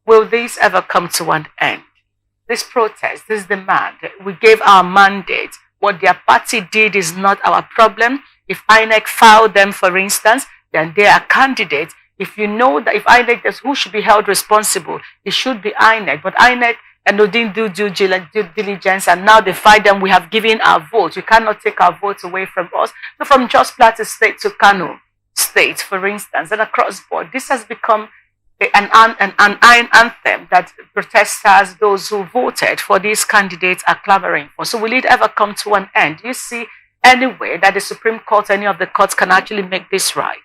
Will this ever come to an end? This protest, this demand, we gave our mandate. What their party did is not our problem. If INEC filed them, for instance, then they are candidates. If you know that if INEC is who should be held responsible, it should be INEC. But INEC and they didn't do due diligence, and now they fight them. We have given our vote. You cannot take our votes away from us. So from Jos Plateau State to Kano State, for instance, and across board, this has become an iron anthem that protesters, those who voted for these candidates, are clamoring for. So will it ever come to an end? Do you see any way that the Supreme Court, any of the courts, can actually make this right?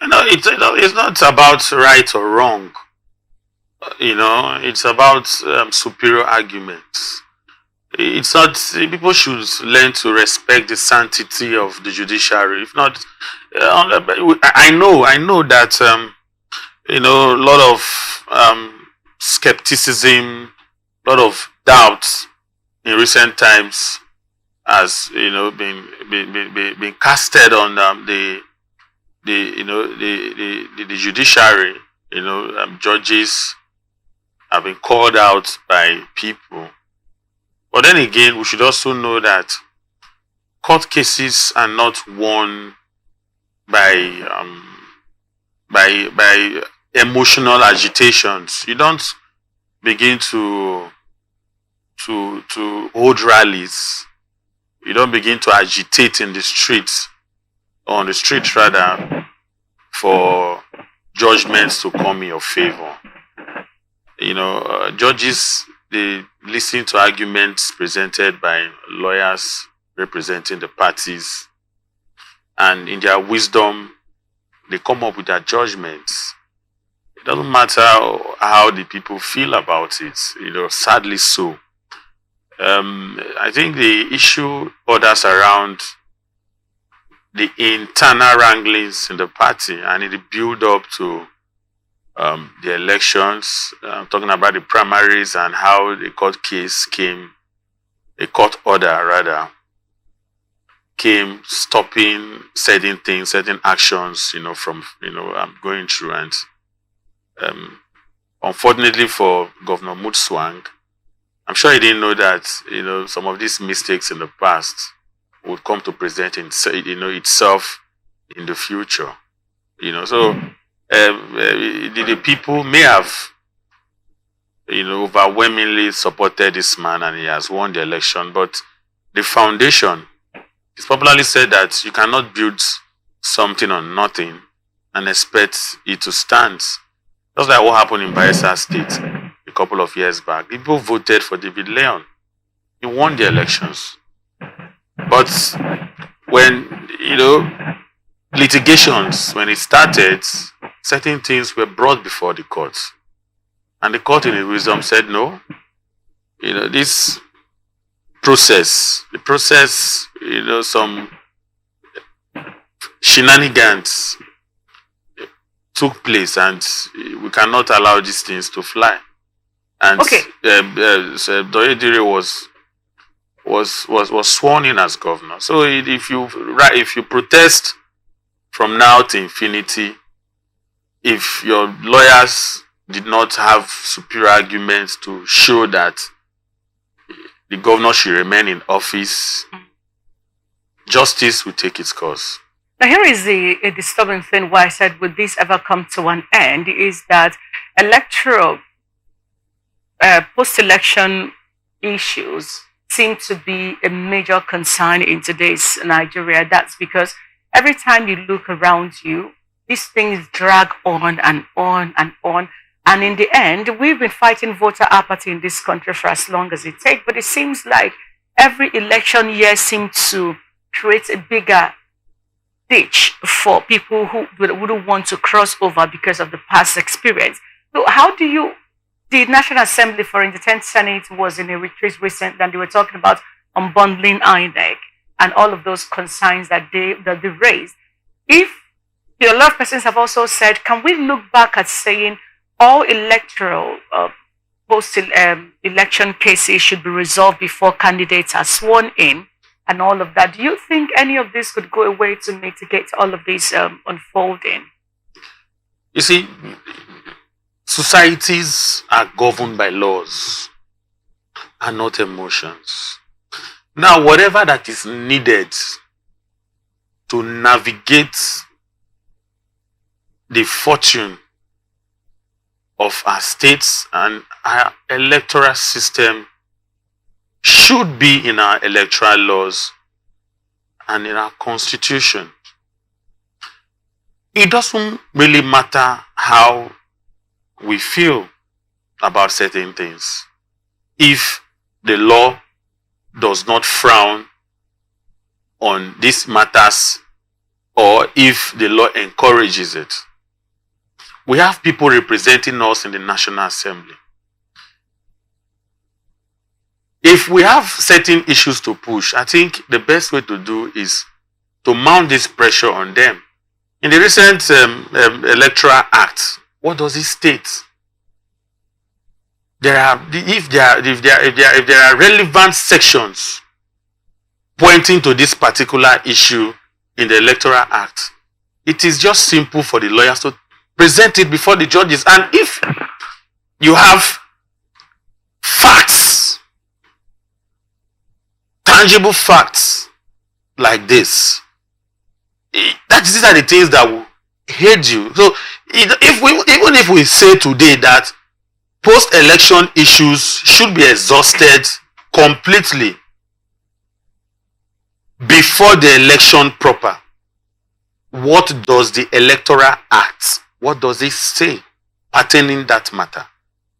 No, it's not about right or wrong. It's about superior arguments. It's not. People should learn to respect the sanctity of the judiciary. If not, I know that a lot of skepticism, a lot of doubts in recent times has been casted on the judiciary. Judges have been called out by people. But then again, we should also know that court cases are not won by emotional agitations. You don't begin to hold rallies. You don't begin to agitate in the streets, or on the streets rather, for judgments to come in your favor. Judges, they listen to arguments presented by lawyers representing the parties, and in their wisdom, they come up with their judgments. It doesn't matter how the people feel about it, sadly so. I think the issue borders around the internal wranglings in the party and in the build-up to the elections. I'm talking about the primaries and how the court order came stopping certain things, certain actions, from going through. And unfortunately for Governor Mutswang, I'm sure he didn't know that some of these mistakes in the past would come to present itself in the future. So the people may have overwhelmingly supported this man, and he has won the election, but the foundation, it's popularly said that you cannot build something on nothing and expect it to stand. That's like what happened in Bayelsa State a couple of years back. People voted for David Leon. He won the elections. But when, litigations, when it started, certain things were brought before the courts. And the court in its wisdom said, no, this process, some shenanigans took place, and we cannot allow these things to fly. And okay. Doyedire was sworn in as governor. So if you protest from now to infinity, if your lawyers did not have superior arguments to show that the governor should remain in office, justice will take its course. Now, here is a disturbing thing why I said, would this ever come to an end, is that electoral, post-election issues seem to be a major concern in today's Nigeria. That's because every time you look around you, these things drag on and on and on. And in the end, we've been fighting voter apathy in this country for as long as it takes. But it seems like every election year seems to create a bigger ditch for people who wouldn't want to cross over because of the past experience. So how do you, the National Assembly, for the 10th Senate was in a retreat recent, and they were talking about unbundling INEC and all of those concerns that they raised. If a lot of persons have also said, can we look back at saying all electoral post-election cases should be resolved before candidates are sworn in and all of that? Do you think any of this could go away to mitigate all of this unfolding? You see, societies are governed by laws and not emotions. Now, whatever that is needed to navigate the fortune of our states and our electoral system should be in our electoral laws and in our constitution. It doesn't really matter how we feel about certain things if the law does not frown on these matters or if the law encourages it. We have people representing us in the National Assembly. If we have certain issues to push, I think the best way to do is to mount this pressure on them. In the recent Electoral Act, what does it state? If there are relevant sections pointing to this particular issue in the Electoral Act, it is just simple for the lawyers to present it before the judges. And if you have facts, tangible facts like this, these are the things that will aid you. So even if we say today that post-election issues should be exhausted completely before the election proper, what does the Electoral Act, what does it say pertaining that matter?